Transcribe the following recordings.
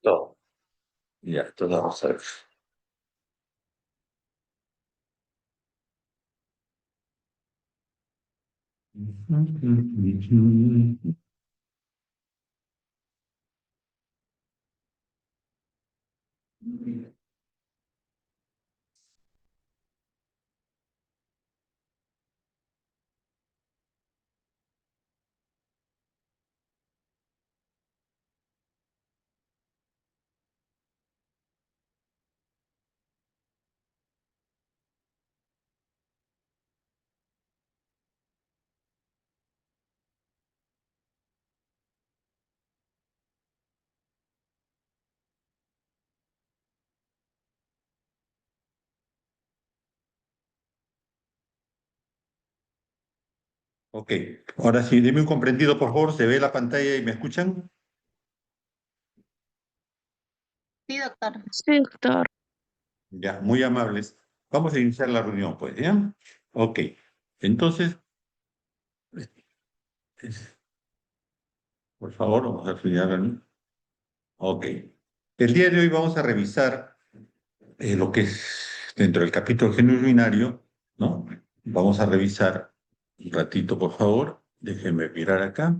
Listo. Ya, entonces vamos a ver. Ok, ahora sí, dime un comprendido, por favor. ¿Se ve la pantalla y me escuchan? Sí, doctor. Sí, doctor. Ya, muy amables. Vamos a iniciar la reunión, pues, ¿ya? Ok, entonces, es- por favor, vamos a estudiar la reunión. Ok. El día de hoy vamos a revisar lo que es dentro del capítulo género binario, ¿no? Vamos a revisar un ratito, por favor. Déjenme mirar acá.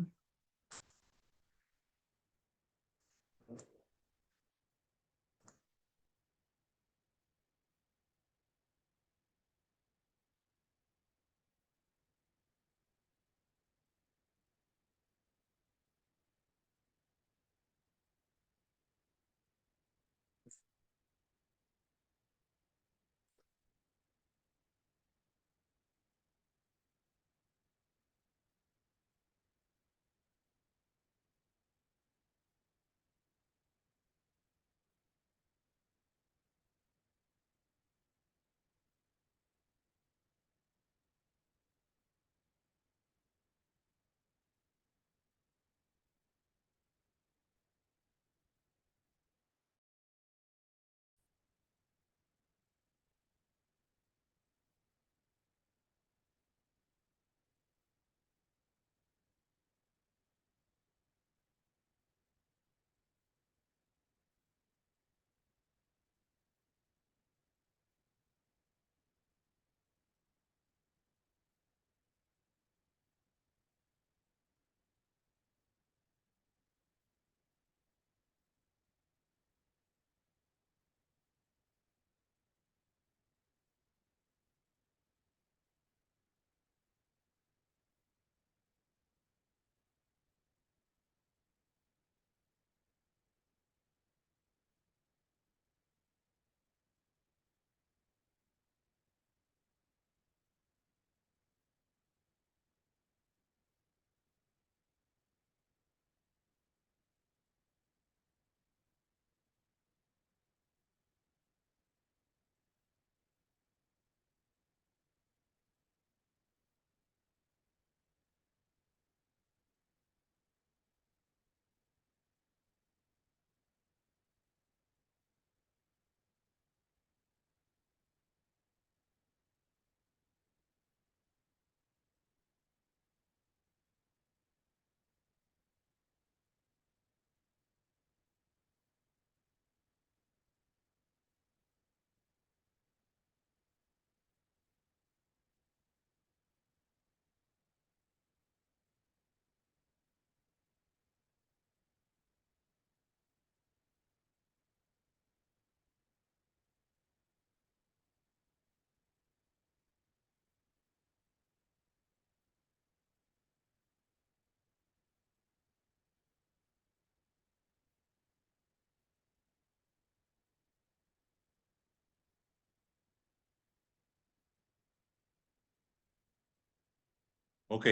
Ok,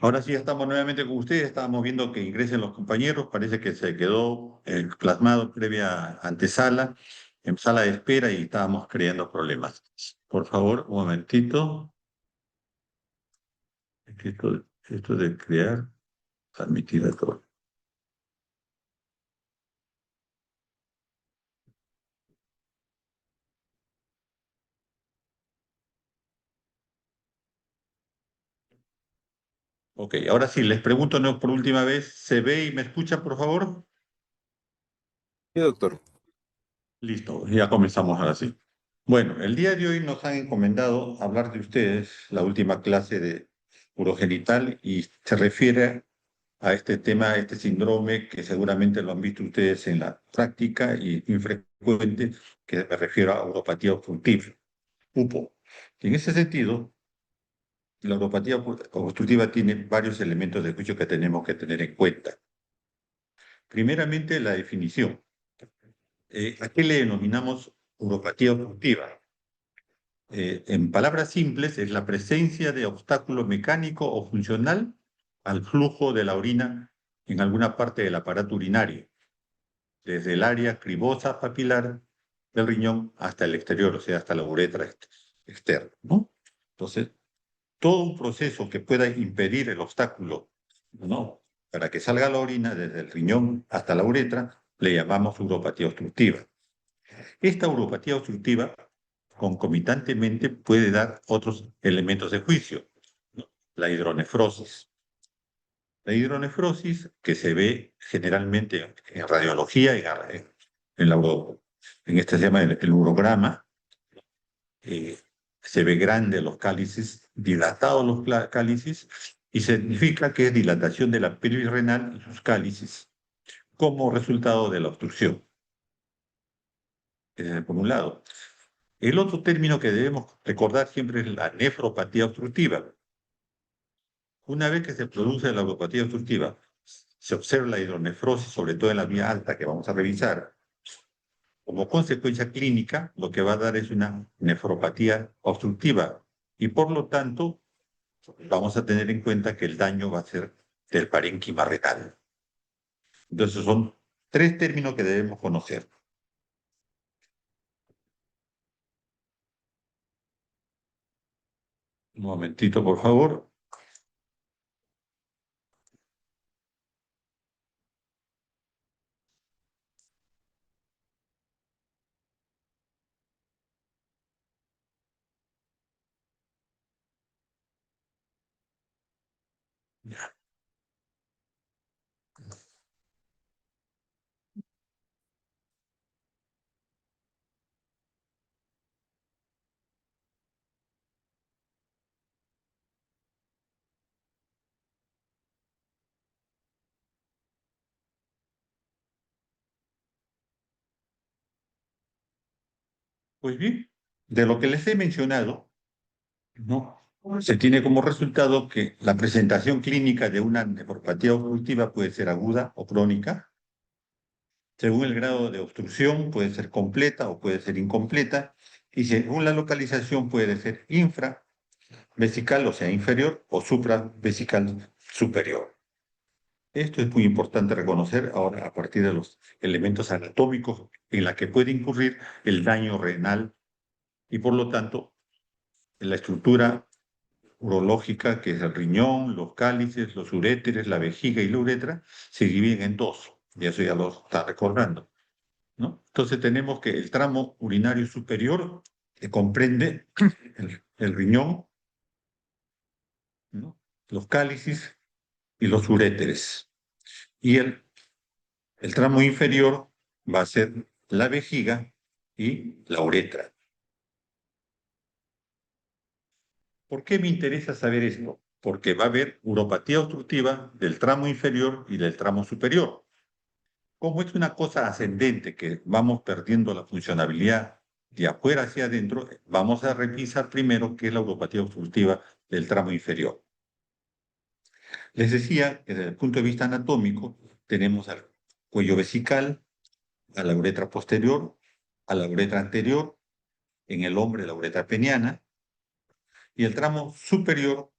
ahora sí estamos nuevamente con ustedes. Estábamos viendo que ingresen los compañeros. Parece que se quedó plasmado previa antesala, en sala de espera y estábamos creando problemas. Por favor, un momentito. Es que esto de crear, transmitir a todos. Ok, ahora sí, les pregunto no por última vez, ¿se ve y me escuchan, por favor? Sí, doctor. Listo, ya comenzamos ahora sí. Bueno, el día de hoy nos han encomendado hablar de ustedes la última clase de urogenital y se refiere a este tema, a este síndrome que seguramente lo han visto ustedes en la práctica y infrecuente, que me refiero a uropatía obstructiva, UPO. En ese sentido, la uropatía obstructiva tiene varios elementos de juicio que tenemos que tener en cuenta. Primeramente, la definición. ¿A qué le denominamos uropatía obstructiva? En palabras simples, es la presencia de obstáculo mecánico o funcional al flujo de la orina en alguna parte del aparato urinario, desde el área cribosa papilar del riñón hasta el exterior, o sea, hasta la uretra externa, ¿no? Entonces, todo un proceso que pueda impedir el obstáculo, ¿no?, para que salga la orina desde el riñón hasta la uretra, le llamamos uropatía obstructiva. Esta uropatía obstructiva concomitantemente puede dar otros elementos de juicio, ¿no? La hidronefrosis. La hidronefrosis, que se ve generalmente en radiología, en este se llama el urograma, eh, se ve grande los cálices, dilatados los cálices, y significa que es dilatación de la pelvis renal y sus cálices como resultado de la obstrucción. Ese es por un lado. El otro término que debemos recordar siempre es la nefropatía obstructiva. Una vez que se produce la neuropatía obstructiva, se observa la hidronefrosis, sobre todo en la vía alta, que vamos a revisar. Como consecuencia clínica, lo que va a dar es una nefropatía obstructiva y por lo tanto vamos a tener en cuenta que el daño va a ser del parénquima renal. Entonces son tres términos que debemos conocer. Un momentito, por favor. Pues bien, de lo que les he mencionado, ¿no?, se tiene como resultado que la presentación clínica de una nefropatía obstructiva puede ser aguda o crónica. Según el grado de obstrucción, puede ser completa o puede ser incompleta. Y según la localización, puede ser infravesical, o sea, inferior, o supravesical, superior. Esto es muy importante reconocer ahora a partir de los elementos anatómicos en la que puede incurrir el daño renal y, por lo tanto, en la estructura urológica, que es el riñón, los cálices, los uréteres, la vejiga y la uretra, se dividen en dos, y eso ya lo está recordando, ¿no? Entonces tenemos que el tramo urinario superior, que comprende el riñón, ¿no?, los cálices y los uréteres. Y el tramo inferior va a ser la vejiga y la uretra. ¿Por qué me interesa saber esto? Porque va a haber uropatía obstructiva del tramo inferior y del tramo superior. Como es una cosa ascendente, que vamos perdiendo la funcionalidad de afuera hacia adentro, vamos a revisar primero qué es la uropatía obstructiva del tramo inferior. Les decía que desde el punto de vista anatómico tenemos al cuello vesical, a la uretra posterior, a la uretra anterior, en el hombre la uretra peniana, y el tramo superior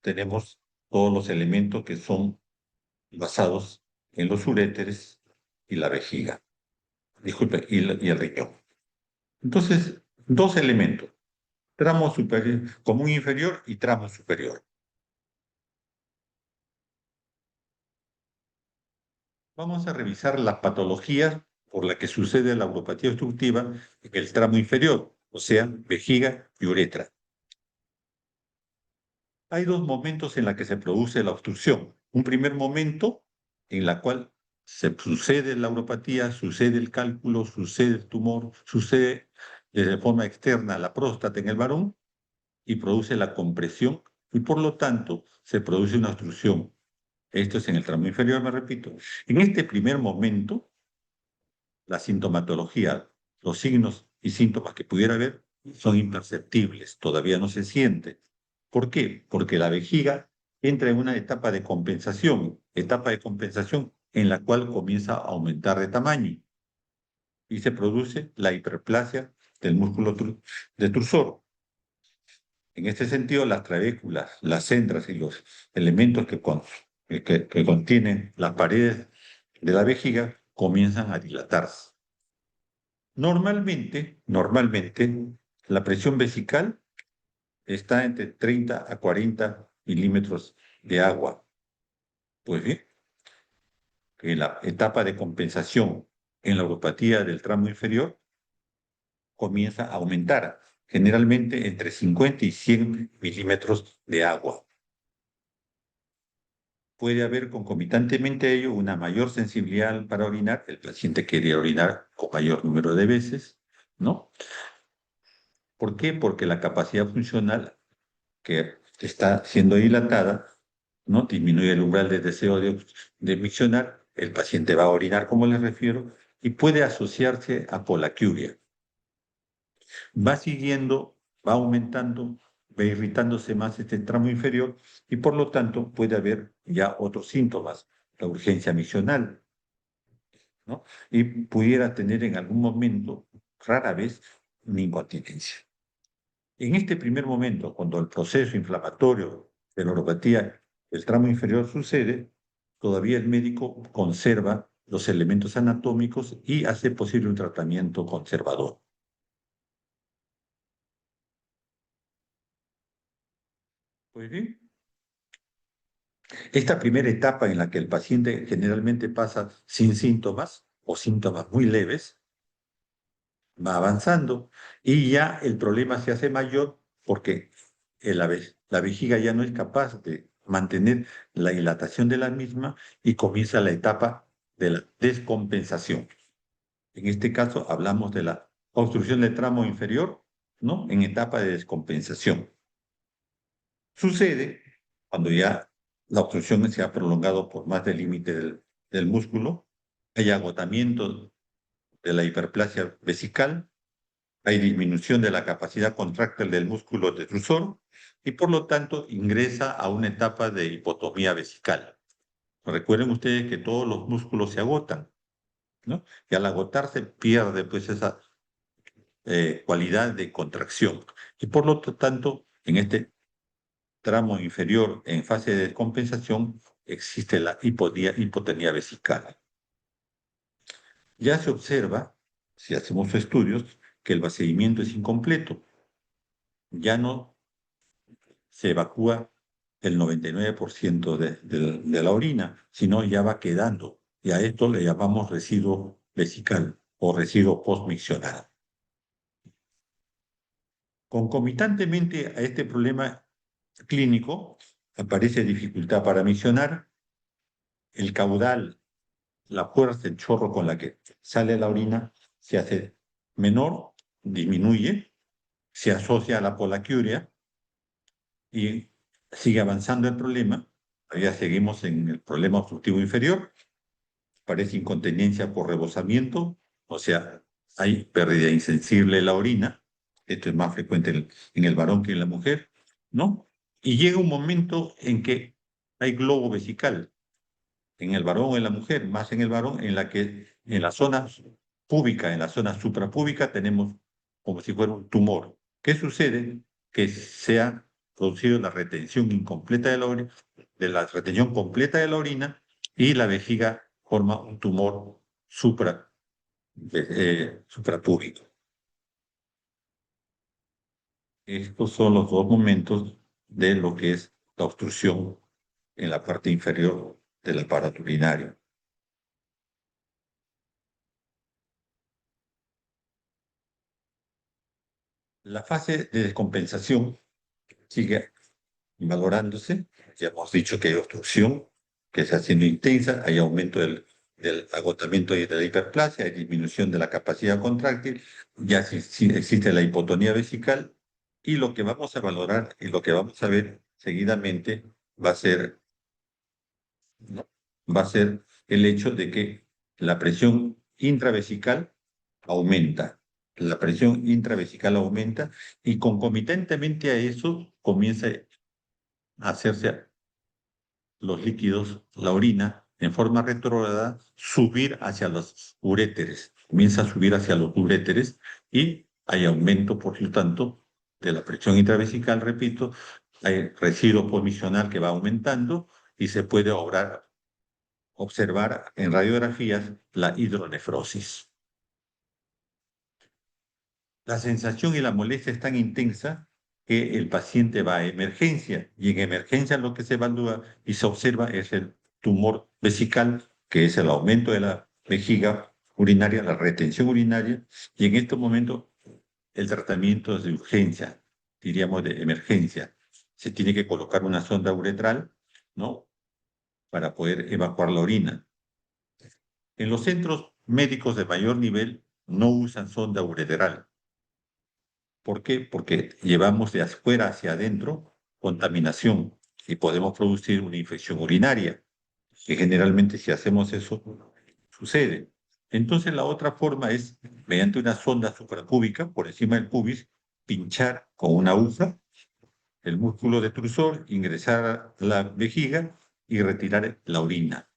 tenemos todos los elementos que son basados en los uréteres y la vejiga, disculpe, y el riñón. Entonces, dos elementos, tramo superior, común inferior y tramo superior. Vamos a revisar las patologías por las que sucede la uropatía obstructiva en el tramo inferior, o sea, vejiga y uretra. Hay dos momentos en los que se produce la obstrucción. Un primer momento en la cual Se sucede la uropatía, sucede el cálculo, sucede el tumor, sucede de forma externa la próstata en el varón y produce la compresión y por lo tanto se produce una obstrucción. Esto es en el tramo inferior, me repito. En este primer momento, la sintomatología, los signos y síntomas que pudiera haber son imperceptibles, todavía no se siente. ¿Por qué? Porque la vejiga entra en una etapa de compensación en la cual comienza a aumentar de tamaño y se produce la hiperplasia del músculo de Tursor. En este sentido, las trabéculas, las centras y los elementos que contienen las paredes de la vejiga comienzan a dilatarse. Normalmente, la presión vesical está entre 30 a 40 milímetros de agua. Pues bien, en la etapa de compensación en la uropatía del tramo inferior comienza a aumentar, generalmente entre 50 y 100 milímetros de agua. Puede haber concomitantemente a ello una mayor sensibilidad para orinar, el paciente quiere orinar con mayor número de veces, ¿no? ¿Por qué? Porque la capacidad funcional que está siendo dilatada, ¿no? Disminuye el umbral de deseo de miccionar, el paciente va a orinar, como les refiero, y puede asociarse a polaquiuria. Va siguiendo, va aumentando, va irritándose más este tramo inferior y por lo tanto puede haber ya otros síntomas, la urgencia miccional, ¿no? Y pudiera tener en algún momento, rara vez, una incontinencia. En este primer momento, cuando el proceso inflamatorio de la neuropatía del tramo inferior sucede, todavía el médico conserva los elementos anatómicos y hace posible un tratamiento conservador. Pues bien, esta primera etapa en la que el paciente generalmente pasa sin síntomas o síntomas muy leves, va avanzando y ya el problema se hace mayor porque la vejiga ya no es capaz de mantener la dilatación de la misma y comienza la etapa de la descompensación. En este caso hablamos de la obstrucción del tramo inferior, ¿no? En etapa de descompensación. Sucede cuando ya la obstrucción se ha prolongado por más del límite del músculo, hay agotamiento de la hiperplasia vesical, hay disminución de la capacidad contráctil del músculo detrusor y por lo tanto ingresa a una etapa de hipotomía vesical. Recuerden ustedes que todos los músculos se agotan, ¿no? Y al agotarse pierde pues esa cualidad de contracción. Y por lo tanto, en este tramo inferior en fase de descompensación existe la hipotonía vesical. Ya se observa, si hacemos estudios, que el vaciamiento es incompleto. Ya no se evacúa el 99% de la orina, sino ya va quedando. Y a esto le llamamos residuo vesical o residuo postmiccional. Concomitantemente a este problema clínico, aparece dificultad para miccionar, el caudal, la fuerza, el chorro con la que sale la orina se hace menor, disminuye, se asocia a la polaquiuria y sigue avanzando el problema. Todavía seguimos en el problema obstructivo inferior, parece incontinencia por rebosamiento, o sea, hay pérdida insensible de la orina, esto es más frecuente en el varón que en la mujer, ¿no? Y llega un momento en que hay globo vesical, en el varón o en la mujer, más en el varón, en la que en la zona púbica, en la zona suprapúbica, tenemos como si fuera un tumor. ¿Qué sucede? Que se ha producido la retención incompleta de la orina, de la retención completa de la orina y la vejiga forma un tumor suprapúbico. Estos son los dos momentos de lo que es la obstrucción en la parte inferior del aparato urinario. La fase de descompensación sigue valorándose. Ya hemos dicho que hay obstrucción, que está siendo intensa, hay aumento del agotamiento y de la hiperplasia, hay disminución de la capacidad contráctil, ya si existe la hipotonía vesical, y lo que vamos a valorar y lo que vamos a ver seguidamente va a ser, ¿no? Va a ser el hecho de que la presión intravesical aumenta. La presión intravesical aumenta y concomitantemente a eso comienza a hacerse los líquidos, la orina, en forma retrógrada, subir hacia los uréteres. Comienza a subir hacia los uréteres y hay aumento, por lo tanto, de la presión intravesical, repito, hay residuo pomisional que va aumentando y se puede observar en radiografías la hidronefrosis. La sensación y la molestia es tan intensa que el paciente va a emergencia y en emergencia lo que se evalúa y se observa es el tumor vesical, que es el aumento de la vejiga urinaria, la retención urinaria, y en este momento el tratamiento es de urgencia, diríamos de emergencia. Se tiene que colocar una sonda uretral, ¿no? Para poder evacuar la orina. En los centros médicos de mayor nivel no usan sonda uretral. ¿Por qué? Porque llevamos de afuera hacia adentro contaminación y podemos producir una infección urinaria, que generalmente si hacemos eso sucede. Entonces la otra forma es, mediante una sonda suprapúbica por encima del pubis, pinchar con una aguja el músculo detrusor, ingresar a la vejiga y retirar la orina.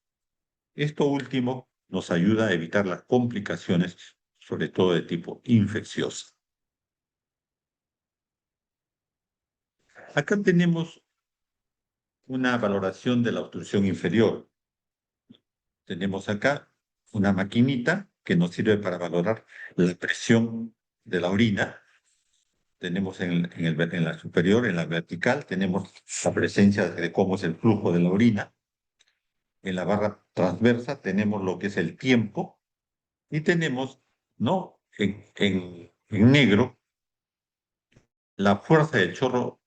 Esto último nos ayuda a evitar las complicaciones, sobre todo de tipo infeccioso. Acá tenemos una valoración de la obstrucción inferior. Tenemos acá una maquinita que nos sirve para valorar la presión de la orina. Tenemos en la superior, en la vertical, tenemos la presencia de cómo es el flujo de la orina. En la barra transversa tenemos lo que es el tiempo y tenemos, ¿no? En negro la fuerza del chorro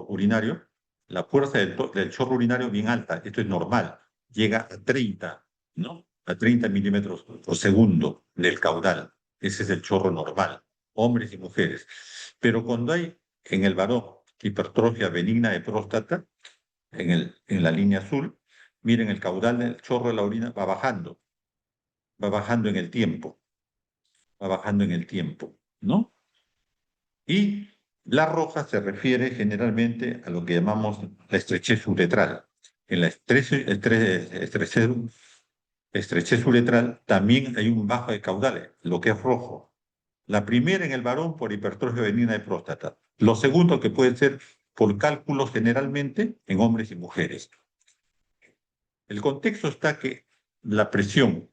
urinario, la fuerza del chorro urinario bien alta, esto es normal, llega a 30, ¿no? A 30 milímetros por segundo del caudal. Ese es el chorro normal, hombres y mujeres. Pero cuando hay en el varón hipertrofia benigna de próstata, en la línea azul, miren el caudal del chorro de la orina va bajando en el tiempo, va bajando en el tiempo, ¿no? Y la roja se refiere generalmente a lo que llamamos la estrechez uretral. En la estrechez uretral también hay un bajo de caudales, lo que es rojo. La primera en el varón por hipertrofia benigna de próstata. Lo segundo que puede ser por cálculos generalmente en hombres y mujeres. El contexto está que la presión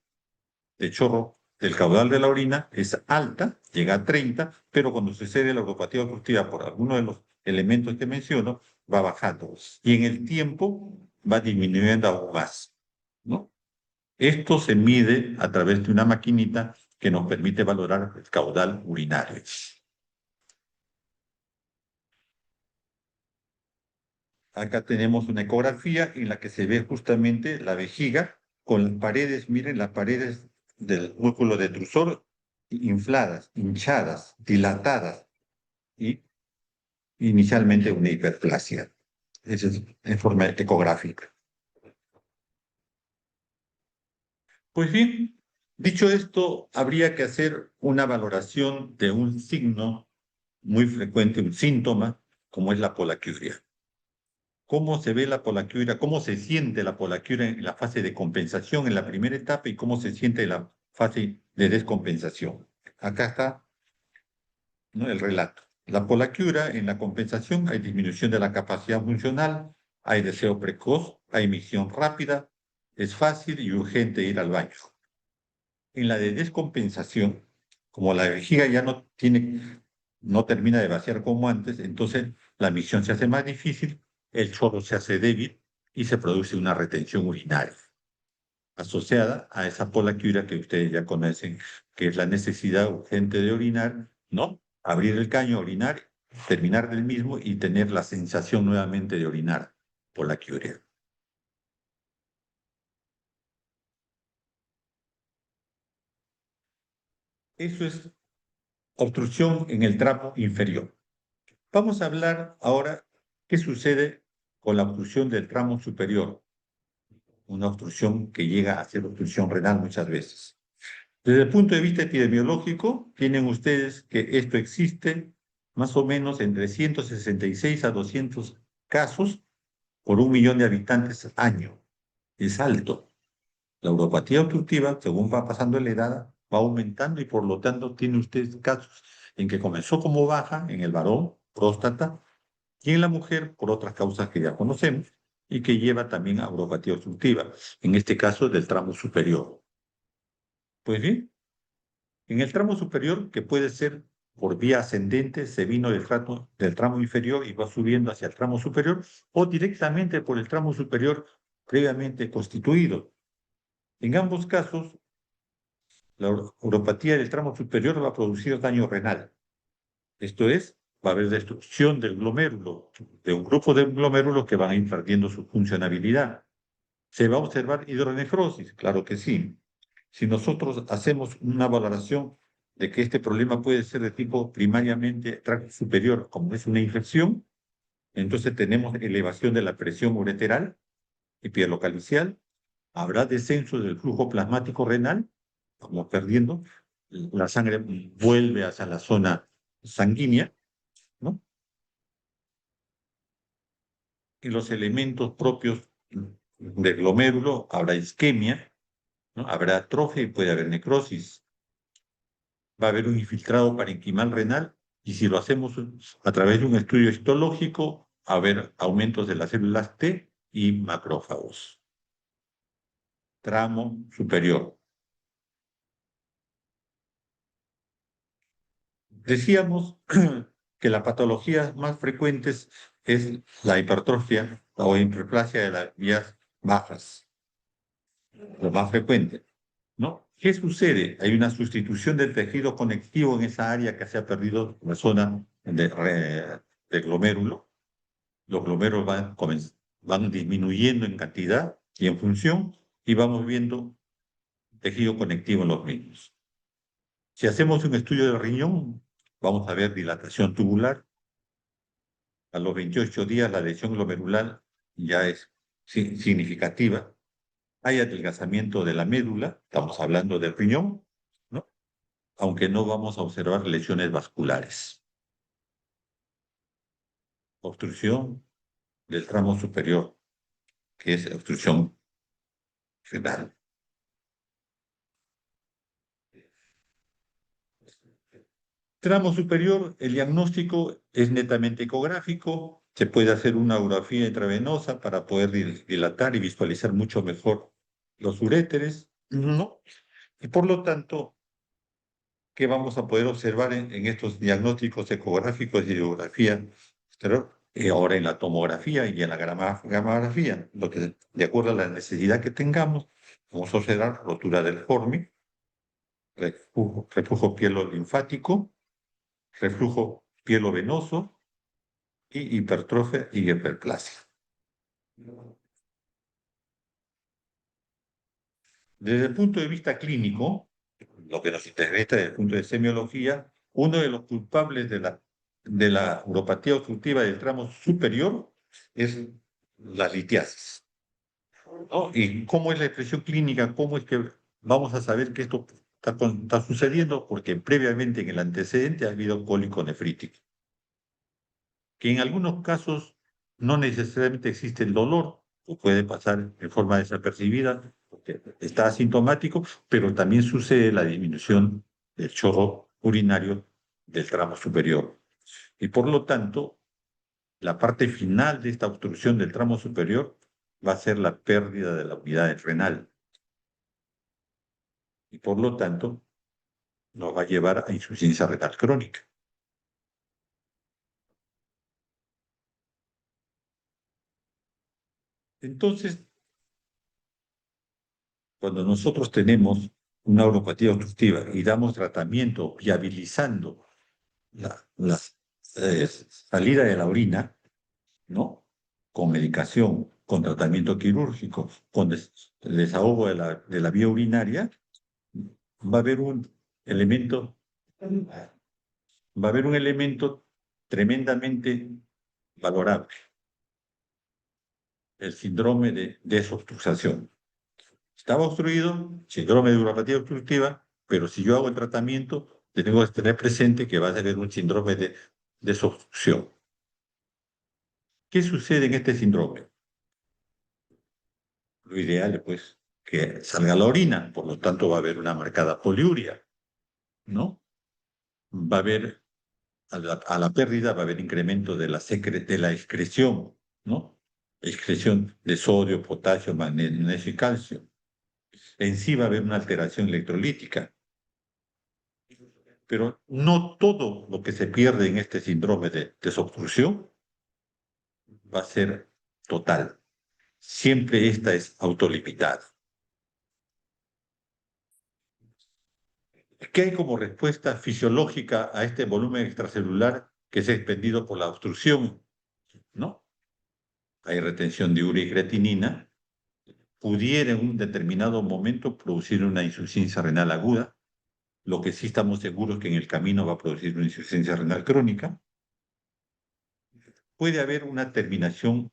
de chorro del caudal de la orina es alta, llega a 30, pero cuando sucede la uropatía obstructiva por alguno de los elementos que menciono, va bajando. Y en el tiempo va disminuyendo aún más, ¿no? Esto se mide a través de una maquinita que nos permite valorar el caudal urinario. Acá tenemos una ecografía en la que se ve justamente la vejiga con las paredes, miren las paredes del músculo detrusor infladas, hinchadas, dilatadas y inicialmente una hiperplasia. Esa es en forma ecográfica. Pues bien, dicho esto, habría que hacer una valoración de un signo muy frecuente, un síntoma, como es la polaquiuria. ¿Cómo se ve la polaquiuria? ¿Cómo se siente la polaquiuria en la fase de compensación en la primera etapa y cómo se siente en la fase de descompensación? Acá está, ¿no?, el relato. La polaquiuria en la compensación hay disminución de la capacidad funcional, hay deseo precoz, hay emisión rápida, es fácil y urgente ir al baño. En la de descompensación, como la vejiga ya no termina de vaciar como antes, entonces la misión se hace más difícil, el chorro se hace débil y se produce una retención urinaria asociada a esa polaquiuria que ustedes ya conocen, que es la necesidad urgente de orinar, ¿no? Abrir el caño, orinar, terminar del mismo y tener la sensación nuevamente de orinar, polaquiuria. Eso es obstrucción en el tramo inferior. Vamos a hablar ahora qué sucede con la obstrucción del tramo superior, una obstrucción que llega a ser obstrucción renal muchas veces. Desde el punto de vista epidemiológico, tienen ustedes que esto existe más o menos entre 166 a 200 casos por 1 millón de habitantes año. Es alto. La uropatía obstructiva, según va pasando la edad, va aumentando y por lo tanto tiene usted casos en que comenzó como baja en el varón, próstata, y en la mujer por otras causas que ya conocemos y que lleva también a uropatía obstructiva, en este caso del tramo superior. Pues bien, en el tramo superior, que puede ser por vía ascendente, se vino del tramo inferior y va subiendo hacia el tramo superior, o directamente por el tramo superior previamente constituido. En ambos casos, la uropatía del tramo superior va a producir daño renal. Esto es, va a haber destrucción del glomérulo, de un grupo de glomérulos que van a ir perdiendo su funcionalidad. ¿Se va a observar hidronefrosis? Claro que sí. Si nosotros hacemos una valoración de que este problema puede ser de tipo primariamente tracto superior, como es una infección, entonces tenemos elevación de la presión ureteral y pielocalicial, habrá descenso del flujo plasmático renal, como perdiendo, la sangre vuelve hacia la zona sanguínea, ¿no? Y los elementos propios del glomérulo, habrá isquemia, ¿no? Habrá atrofia y puede haber necrosis. Va a haber un infiltrado parenquimal renal y si lo hacemos a través de un estudio histológico, va a haber aumentos de las células T y macrófagos. Tramo superior. Decíamos que las patologías más frecuentes es la hipertrofia o hiperplasia de las vías bajas, lo más frecuente, ¿no? ¿Qué sucede? Hay una sustitución del tejido conectivo en esa área que se ha perdido, la zona de glomérulo. Los glomérulos van disminuyendo en cantidad y en función y vamos viendo tejido conectivo en los mismos. Si hacemos un estudio del riñón, vamos a ver dilatación tubular. A los 28 días la lesión glomerular ya es significativa. Hay adelgazamiento de la médula, estamos hablando del riñón, ¿no? Aunque no vamos a observar lesiones vasculares. Obstrucción del tramo superior, que es obstrucción renal. Tramo superior, el diagnóstico es netamente ecográfico, se puede hacer una ecografía intravenosa para poder dilatar y visualizar mucho mejor los uréteres, ¿no? Y por lo tanto, ¿qué vamos a poder observar en estos diagnósticos ecográficos y ecografía? Ahora en la tomografía y en la gamografía, lo que de acuerdo a la necesidad que tengamos, vamos a observar rotura del forme, reflujo pielo-linfático, reflujo pielo-venoso y hipertrofia y hiperplasia. Desde el punto de vista clínico, lo que nos interesa desde el punto de semiología, uno de los culpables de la uropatía obstructiva del tramo superior es la litiasis, ¿no? ¿Y cómo es la expresión clínica? ¿Cómo es que vamos a saber que esto está sucediendo? Porque previamente en el antecedente ha habido cólico nefrítico, que en algunos casos no necesariamente existe el dolor, o puede pasar de forma desapercibida, porque está asintomático, pero también sucede la disminución del chorro urinario del tramo superior. Y por lo tanto, la parte final de esta obstrucción del tramo superior va a ser la pérdida de la unidad renal. Y por lo tanto, nos va a llevar a insuficiencia renal crónica. Entonces, cuando nosotros tenemos una neuropatía obstructiva y damos tratamiento viabilizando la salida de la orina, ¿no? Con medicación, con tratamiento quirúrgico, con desahogo de la vía urinaria, va a haber elemento, va a haber un elemento tremendamente valorable, el síndrome de desobstrucción. Estaba obstruido, síndrome de neuropatía obstructiva, pero si yo hago el tratamiento, tengo que tener presente que va a tener un síndrome de desobstrucción. ¿Qué sucede en este síndrome? Lo ideal es pues, que salga la orina, por lo tanto va a haber una marcada poliuria, ¿no? Va a haber, a la pérdida, va a haber incremento de de la excreción, ¿no? Excreción de sodio, potasio, magnesio y calcio. En sí va a haber una alteración electrolítica, pero no todo lo que se pierde en este síndrome de desobstrucción va a ser total. Siempre esta es autolimitada. ¿Qué hay como respuesta fisiológica a este volumen extracelular que es expendido por la obstrucción? ¿No? Hay retención de urea y creatinina. Pudiera en un determinado momento producir una insuficiencia renal aguda. Lo que sí estamos seguros que en el camino va a producir una insuficiencia renal crónica. Puede haber una terminación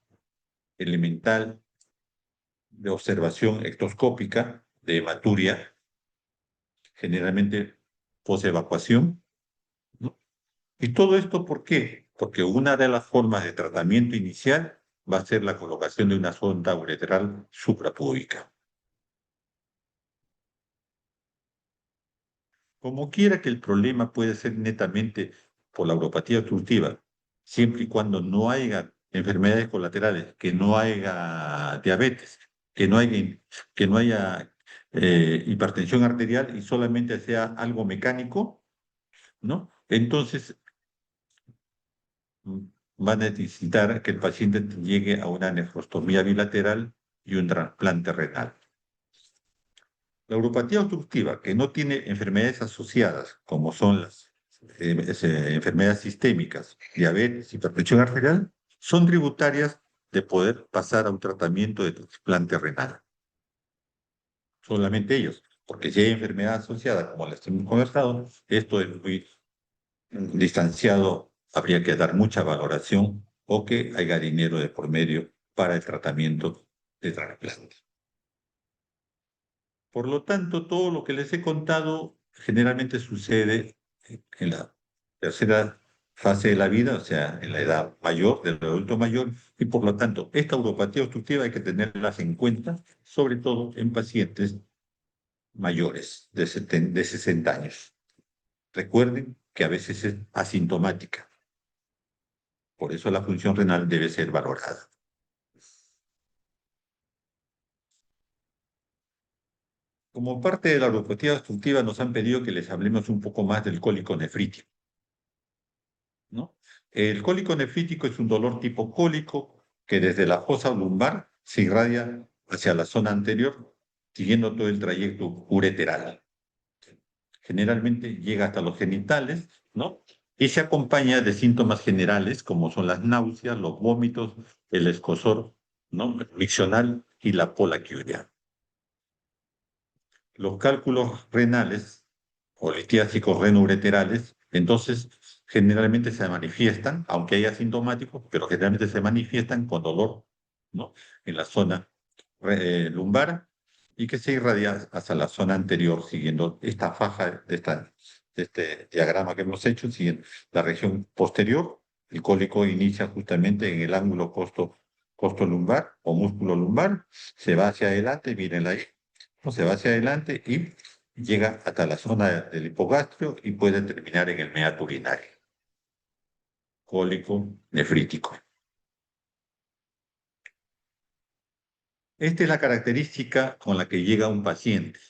elemental de observación ectoscópica de hematuria, generalmente posevacuación, ¿no? ¿Y todo esto por qué? Porque una de las formas de tratamiento inicial va a ser la colocación de una sonda uretral suprapúbica. Como quiera que el problema puede ser netamente por la uropatía obstructiva, siempre y cuando no haya enfermedades colaterales, que no haya diabetes, que no haya hipertensión arterial y solamente sea algo mecánico, ¿no? Entonces mm, va a necesitar que el paciente llegue a una nefrostomía bilateral y un trasplante renal. La uropatía obstructiva, que no tiene enfermedades asociadas, como son las enfermedades sistémicas, diabetes, hipertensión arterial, son tributarias de poder pasar a un tratamiento de trasplante renal. Solamente ellos, porque si hay enfermedad asociada, como la hemos conversado, esto es muy distanciado, habría que dar mucha valoración o que haya dinero de por medio para el tratamiento de trasplante. Por lo tanto, todo lo que les he contado generalmente sucede en la tercera fase de la vida, o sea, en la edad mayor, del adulto mayor, y por lo tanto, esta uropatía obstructiva hay que tenerlas en cuenta, sobre todo en pacientes mayores de 60 años. Recuerden que a veces es asintomática, por eso la función renal debe ser valorada. Como parte de la uropatía obstructiva nos han pedido que les hablemos un poco más del cólico nefrítico, ¿no? El cólico nefrítico es un dolor tipo cólico que desde la fosa lumbar se irradia hacia la zona anterior, siguiendo todo el trayecto ureteral. Generalmente llega hasta los genitales, ¿no? Y se acompaña de síntomas generales como son las náuseas, los vómitos, el escozor, ¿no? Miccional y la polaquiuria. Los cálculos renales o litiásicos renoureterales, entonces generalmente se manifiestan, aunque haya asintomáticos, pero generalmente se manifiestan con dolor, ¿no? En la zona lumbar y que se irradia hacia la zona anterior siguiendo esta faja de este diagrama que hemos hecho, siguiendo la región posterior. El cólico inicia justamente en el ángulo costo lumbar o músculo lumbar, se va hacia adelante, miren ahí, se va hacia adelante y llega hasta la zona del hipogastrio y puede terminar en el meato urinario. Cólico nefrítico. Esta es la característica con la que llega un paciente,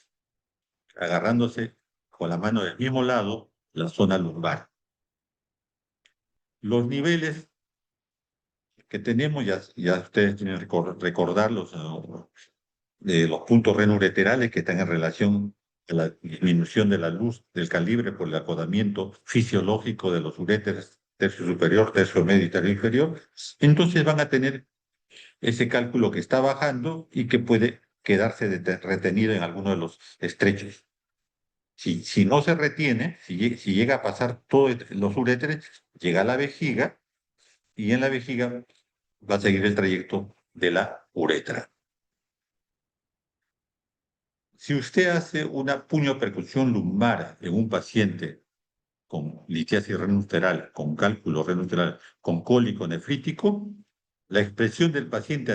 agarrándose con la mano del mismo lado la zona lumbar. Los niveles que tenemos, ya ustedes tienen que recordarlos, de los puntos renoureterales que están en relación a la disminución de la luz del calibre por el acodamiento fisiológico de los uréteres, tercio superior, tercio medio y tercio inferior. Entonces van a tener ese cálculo que está bajando y que puede quedarse retenido en alguno de los estrechos. Si no se retiene, si llega a pasar todos los uréteres, llega a la vejiga y en la vejiga va a seguir el trayecto de la uretra. Si usted hace una puñopercusión lumbar en un paciente con litiasis renal, con cálculo renal, con cólico nefrítico, la expresión del paciente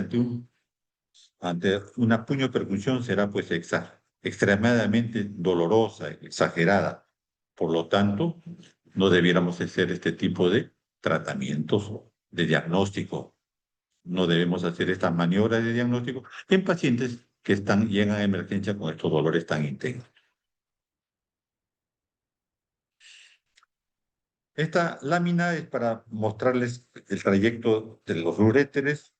ante una puñopercusión será pues extremadamente dolorosa, exagerada. Por lo tanto, no debiéramos hacer este tipo de tratamientos de diagnóstico. No debemos hacer estas maniobras de diagnóstico en pacientes que llegan a emergencia con estos dolores tan intensos. Esta lámina es para mostrarles el trayecto de los uréteres,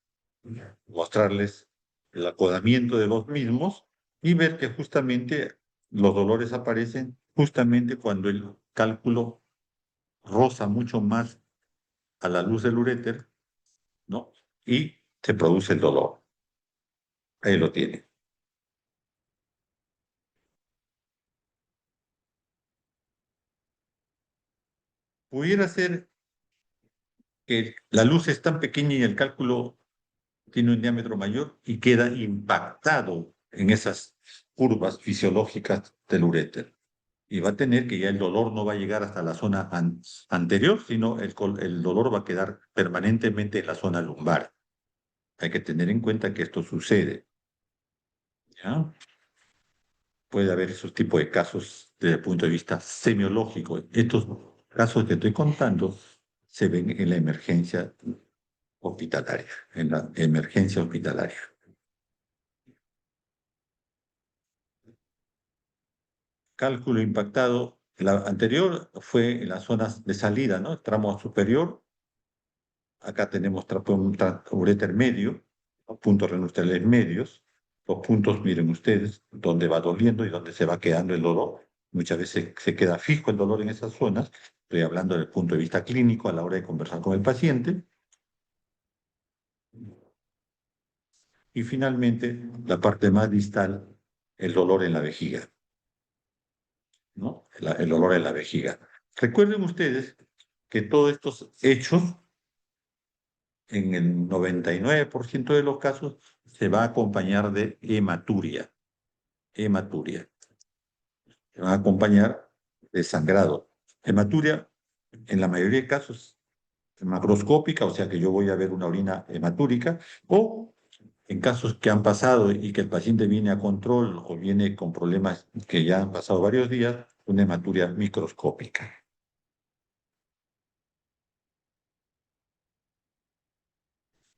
mostrarles el acodamiento de los mismos y ver que justamente los dolores aparecen justamente cuando el cálculo roza mucho más a la luz del uréter, ¿no? Y se produce el dolor. Ahí lo tiene. Pudiera ser que la luz es tan pequeña y el cálculo tiene un diámetro mayor y queda impactado en esas curvas fisiológicas del uréter. Y va a tener que ya el dolor no va a llegar hasta la zona anterior, sino el dolor va a quedar permanentemente en la zona lumbar. Hay que tener en cuenta que esto sucede. ¿Ya? Puede haber esos tipos de casos desde el punto de vista semiológico. Estos casos que estoy contando se ven en la emergencia hospitalaria, en la emergencia hospitalaria. Cálculo impactado. La anterior fue en las zonas de salida, ¿no? Tramo superior. Acá tenemos un uréter medio, los puntos renales medios. Los puntos, miren ustedes, donde va doliendo y donde se va quedando el dolor. Muchas veces se queda fijo el dolor en esas zonas. Estoy hablando desde el punto de vista clínico a la hora de conversar con el paciente. Y finalmente, la parte más distal, el dolor en la vejiga, ¿no? El dolor en la vejiga. Recuerden ustedes que todos estos hechos, en el 99% de los casos, se va a acompañar de hematuria. Hematuria. Se va a acompañar de sangrado. Hematuria, en la mayoría de casos, macroscópica, o sea que yo voy a ver una orina hematúrica, o en casos que han pasado y que el paciente viene a control o viene con problemas que ya han pasado varios días, una hematuria microscópica.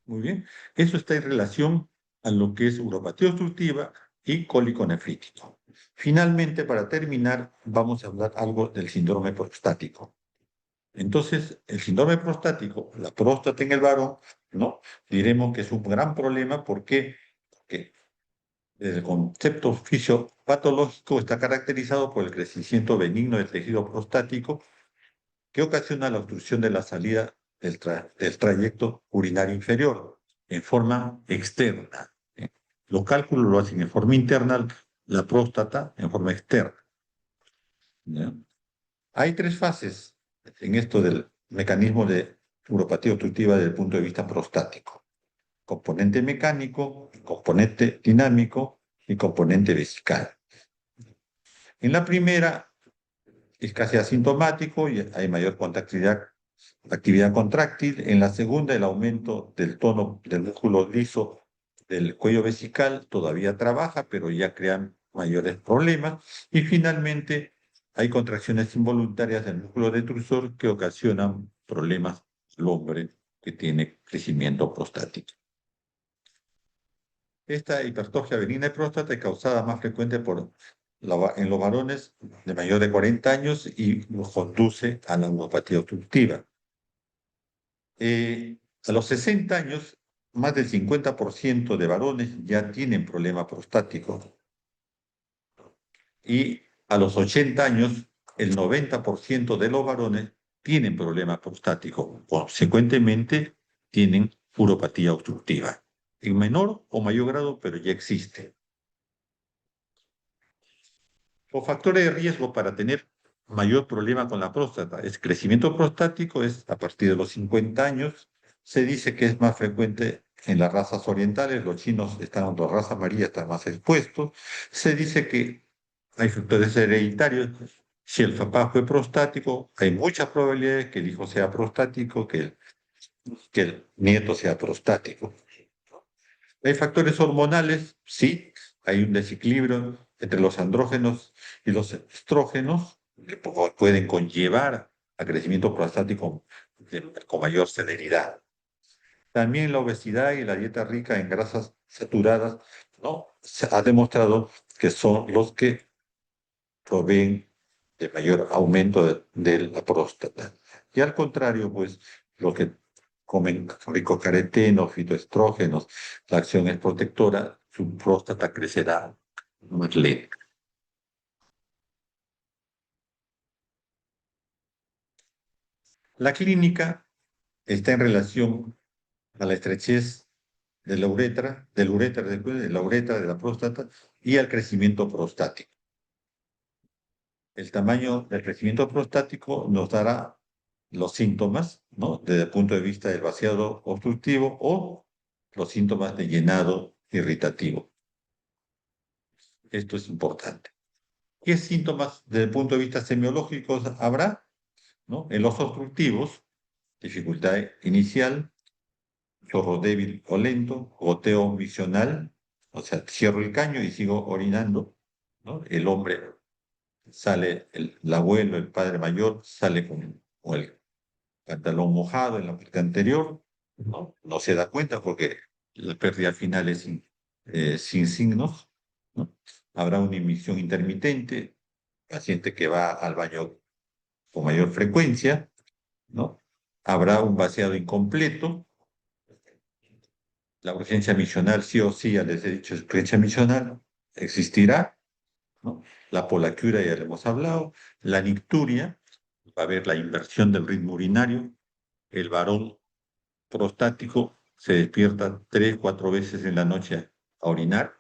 Muy bien. Eso está en relación a lo que es uropatía obstructiva y cólico nefrítico. Finalmente, para terminar, vamos a hablar algo del síndrome prostático. Entonces, el síndrome prostático, la próstata en el varón, ¿no? Diremos que es un gran problema porque el concepto fisiopatológico está caracterizado por el crecimiento benigno del tejido prostático que ocasiona la obstrucción de la salida del trayecto urinario inferior en forma externa. ¿Eh? Los cálculos lo hacen en forma interna, la próstata en forma externa. ¿Ya? Hay tres fases en esto del mecanismo de uropatía obstructiva desde el punto de vista prostático: componente mecánico, componente dinámico y componente vesical. En la primera es casi asintomático y hay mayor actividad contráctil. En la segunda, el aumento del tono del músculo liso del cuello vesical todavía trabaja, pero ya crean mayores problemas. Y finalmente, hay contracciones involuntarias del músculo detrusor que ocasionan problemas al hombre que tiene crecimiento prostático. Esta hipertrofia benigna de próstata es causada más frecuente en los varones de mayor de 40 años y los conduce a la neuropatía obstructiva. A los 60 años, más del 50% de varones ya tienen problema prostático. Y a los 80 años, el 90% de los varones tienen problema prostático. Consecuentemente, tienen uropatía obstructiva. En menor o mayor grado, pero ya existe. O factores de riesgo para tener mayor problema con la próstata. El crecimiento prostático es a partir de los 50 años. Se dice que es más frecuente en las razas orientales. Los chinos están, la raza amarilla están más expuestos. Se dice que hay factores hereditarios. Si el papá fue prostático, hay muchas probabilidades que el hijo sea prostático, que el nieto sea prostático. Hay factores hormonales, sí, hay un desequilibrio entre los andrógenos y los estrógenos que pueden conllevar a crecimiento prostático con mayor celeridad. También la obesidad y la dieta rica en grasas saturadas, ¿no? Se ha demostrado que son los que proveen de mayor aumento de la próstata. Y al contrario, pues, los que comen ricos caretenos, fitoestrógenos, la acción es protectora, su próstata crecerá más lenta. La clínica está en relación a la estrechez de la uretra, de la próstata y al crecimiento prostático. El tamaño del crecimiento prostático nos dará los síntomas, ¿no? Desde el punto de vista del vaciado obstructivo o los síntomas de llenado irritativo. Esto es importante. ¿Qué síntomas desde el punto de vista semiológico habrá? ¿No? En los obstructivos, dificultad inicial, chorro débil o lento, goteo visional, o sea, cierro el caño y sigo orinando, ¿no? El hombre sale, el abuelo, el padre mayor, sale con el pantalón mojado en la parte anterior, ¿no? No se da cuenta porque la pérdida final es sin signos, ¿no? Habrá una emisión intermitente, paciente que va al baño con mayor frecuencia, ¿no? Habrá un vaciado incompleto, la urgencia misional sí o sí, ya les he dicho, urgencia misional existirá, ¿no? La polaquiuria ya le hemos hablado, la nicturia, va a haber la inversión del ritmo urinario, el varón prostático se despierta 3, 4 veces en la noche a orinar,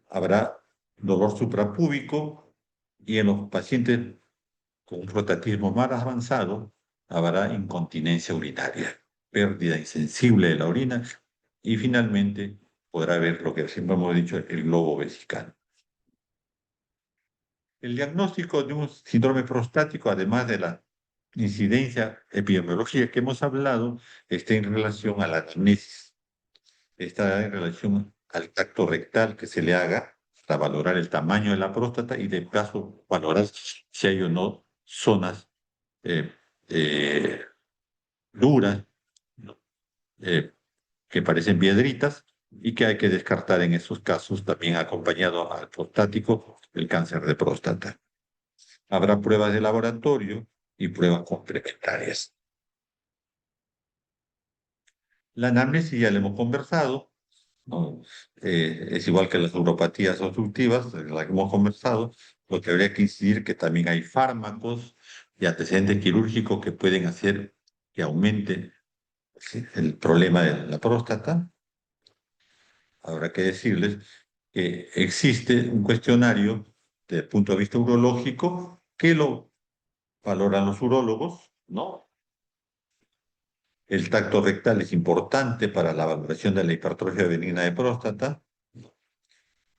habrá dolor suprapúbico y en los pacientes con un prostatismo más avanzado habrá incontinencia urinaria, pérdida insensible de la orina y finalmente podrá haber lo que siempre hemos dicho, el globo vesical. El diagnóstico de un síndrome prostático, además de la incidencia epidemiológica que hemos hablado, está en relación a la anamnesis, está en relación al tacto rectal que se le haga para valorar el tamaño de la próstata y de paso valorar si hay o no zonas eh, eh, duras, ¿no? eh, que parecen piedritas y que hay que descartar en esos casos, también acompañado al prostático, el cáncer de próstata. Habrá pruebas de laboratorio y pruebas complementarias. La anamnesis ya la hemos conversado, ¿no? Es igual que las neuropatías obstructivas, de las que hemos conversado, lo que habría que incidir que también hay fármacos y antecedentes quirúrgicos que pueden hacer que aumente, ¿sí?, el problema de la próstata. Habrá que decirles que existe un cuestionario desde el punto de vista urológico que lo valoran los urólogos, ¿no? El tacto rectal es importante para la valoración de la hipertrofia benigna de próstata.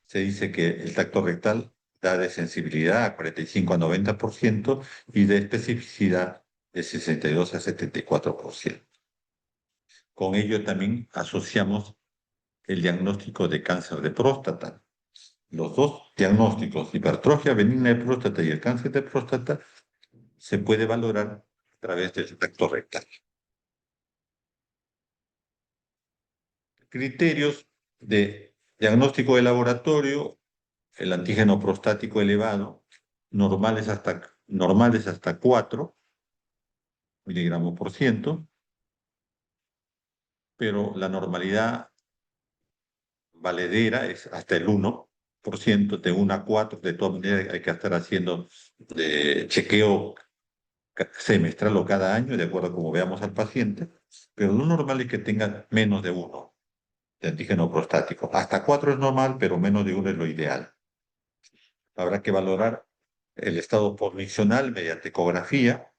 Se dice que el tacto rectal da de sensibilidad a 45 a 90% y de especificidad de 62 a 74%. Con ello también asociamos el diagnóstico de cáncer de próstata. Los dos diagnósticos, hipertrofia benigna de próstata y el cáncer de próstata, se puede valorar a través del tacto rectal. Criterios de diagnóstico de laboratorio: el antígeno prostático elevado, normales hasta 4 miligramos por ciento, pero la normalidad valedera es hasta el 1%, de 1 a 4. De todas maneras, hay que estar haciendo chequeo semestral o cada año, de acuerdo a cómo veamos al paciente, pero lo normal es que tenga menos de 1 de antígeno prostático. Hasta 4 es normal, pero menos de 1 es lo ideal. Habrá que valorar el estado postmisional mediante ecografía.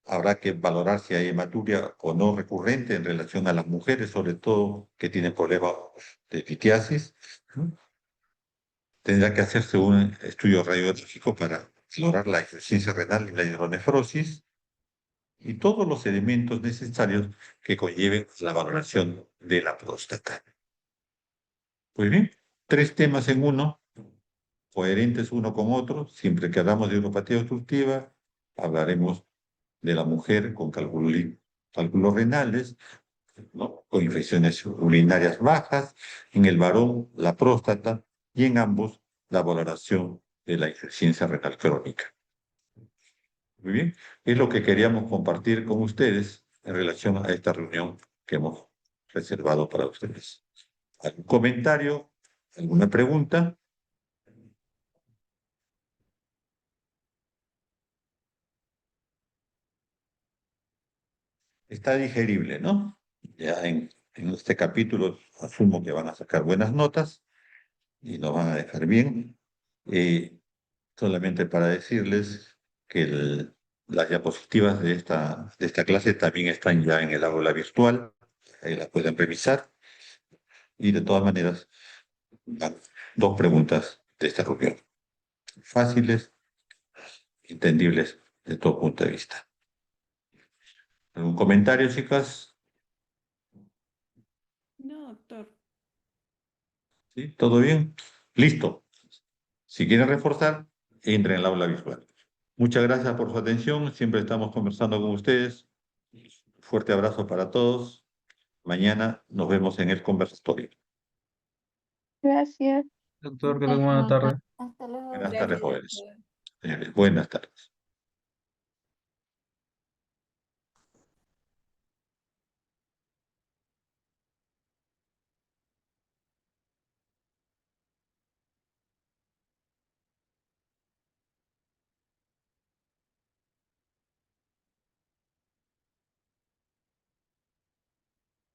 Habrá que valorar si hay hematuria o no recurrente en relación a las mujeres, sobre todo que tienen problemas de litiasis. Tendrá que hacerse un estudio radiológico para valorar la insuficiencia renal y la hidronefrosis y todos los elementos necesarios que conlleven la valoración de la próstata. Pues bien, tres temas en uno, coherentes uno con otro. Siempre que hablamos de uropatía obstructiva, hablaremos de la mujer con cálculos renales, ¿no? Con infecciones urinarias bajas, en el varón la próstata y en ambos la valoración de la insuficiencia renal crónica. Muy bien, es lo que queríamos compartir con ustedes en relación a esta reunión que hemos reservado para ustedes. ¿Algún comentario? ¿Alguna pregunta? Está digerible, ¿no? Ya en este capítulo asumo que van a sacar buenas notas y nos van a dejar bien. Solamente para decirles que las diapositivas de esta clase también están ya en el aula virtual, ahí las pueden revisar y de todas maneras van dos preguntas de esta reunión, fáciles, entendibles de todo punto de vista. ¿Algún comentario, chicas? No, doctor. ¿Sí? ¿Todo bien? Listo. Si quieren reforzar, entren al aula virtual. Muchas gracias por su atención. Siempre estamos conversando con ustedes. Fuerte abrazo para todos. Mañana nos vemos en el conversatorio. Gracias. Doctor, que tenga buena tarde. Hasta luego. Buenas tardes, Gracias, jóvenes. doctor. Buenas tardes.